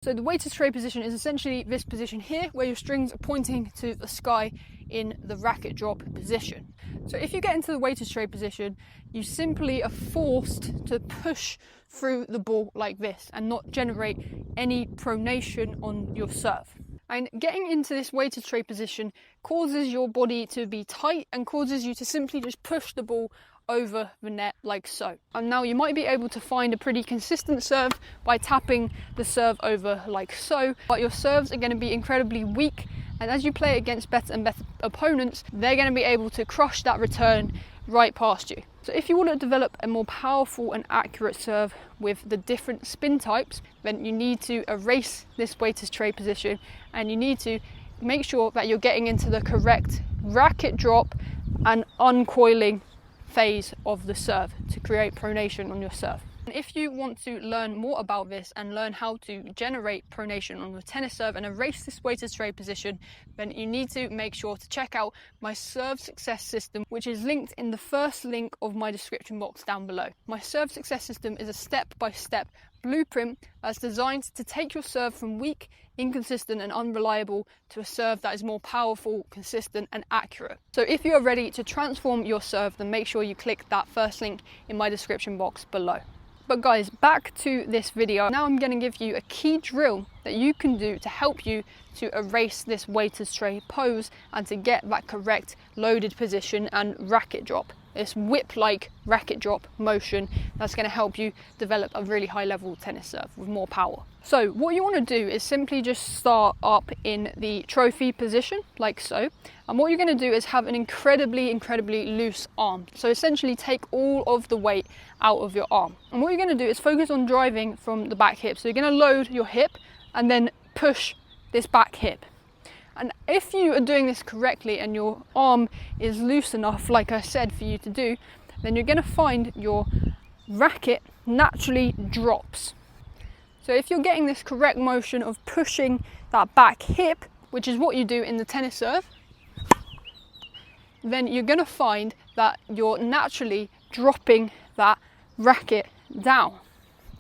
So the weighted tray position is essentially this position here where your strings are pointing to the sky in the racket drop position. So if you get into the weighted tray position, you simply are forced to push through the ball like this and not generate any pronation on your serve. And getting into this weighted tray position causes your body to be tight and causes you to simply just push the ball over the net like so. And now you might be able to find a pretty consistent serve by tapping the serve over like so, but your serves are going to be incredibly weak, and as you play against better and better opponents, they're going to be able to crush that return right past you. So if you want to develop a more powerful and accurate serve with the different spin types, then you need to erase this weighted tray position and you need to make sure that you're getting into the correct racket drop and uncoiling phase of the serve to create pronation on your serve. And if you want to learn more about this and learn how to generate pronation on your tennis serve and erase this weighted tray position, then you need to make sure to check out my serve success system, which is linked in the first link of my description box down below. My serve success system is a step-by-step blueprint that's designed to take your serve from weak, inconsistent and unreliable to a serve that is more powerful, consistent and accurate. So if you are ready to transform your serve, then make sure you click that first link in my description box below. But guys, back to this video. Now I'm going to give you a key drill that you can do to help you to erase this weighted tray pose and to get that correct loaded position and racket drop. This whip-like racket drop motion that's going to help you develop a really high level tennis serve with more power. So what you want to do is simply just start up in the trophy position like so, and what you're going to do is have an incredibly loose arm. So essentially take all of the weight out of your arm, and what you're going to do is focus on driving from the back hip. So you're going to load your hip and then push this back hip. And if you are doing this correctly and your arm is loose enough, like I said, for you to do, then you're going to find your racket naturally drops. So if you're getting this correct motion of pushing that back hip, which is what you do in the tennis serve, then you're going to find that you're naturally dropping that racket down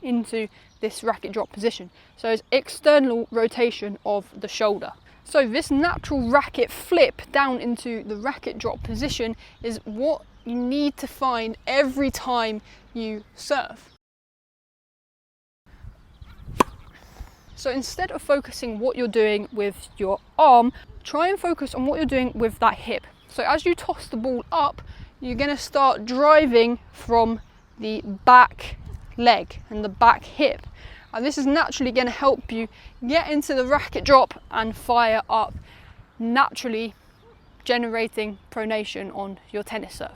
into this racket drop position. So it's external rotation of the shoulder. So this natural racket flip down into the racket drop position is what you need to find every time you serve. So instead of focusing what you're doing with your arm, try and focus on what you're doing with that hip. So as you toss the ball up, you're going to start driving from the back leg and the back hip. And this is naturally going to help you get into the racket drop and fire up, naturally generating pronation on your tennis serve.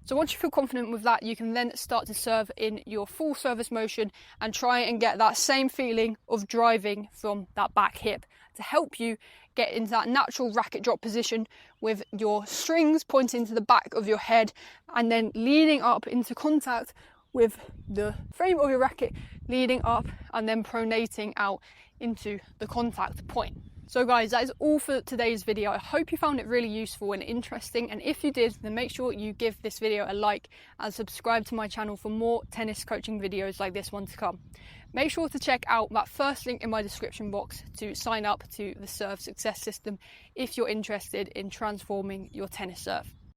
So once you feel confident with that, you can then start to serve in your full service motion and try and get that same feeling of driving from that back hip to help you get into that natural racket drop position with your strings pointing to the back of your head and then leading up into contact with the frame of your racket, leading up and then pronating out into the contact point. So guys, that is all for today's video. I hope you found it really useful and interesting, and if you did, then make sure you give this video a like and subscribe to my channel for more tennis coaching videos like this one to come. Make sure to check out that first link in my description box to sign up to the Serve Success System if you're interested in transforming your tennis serve.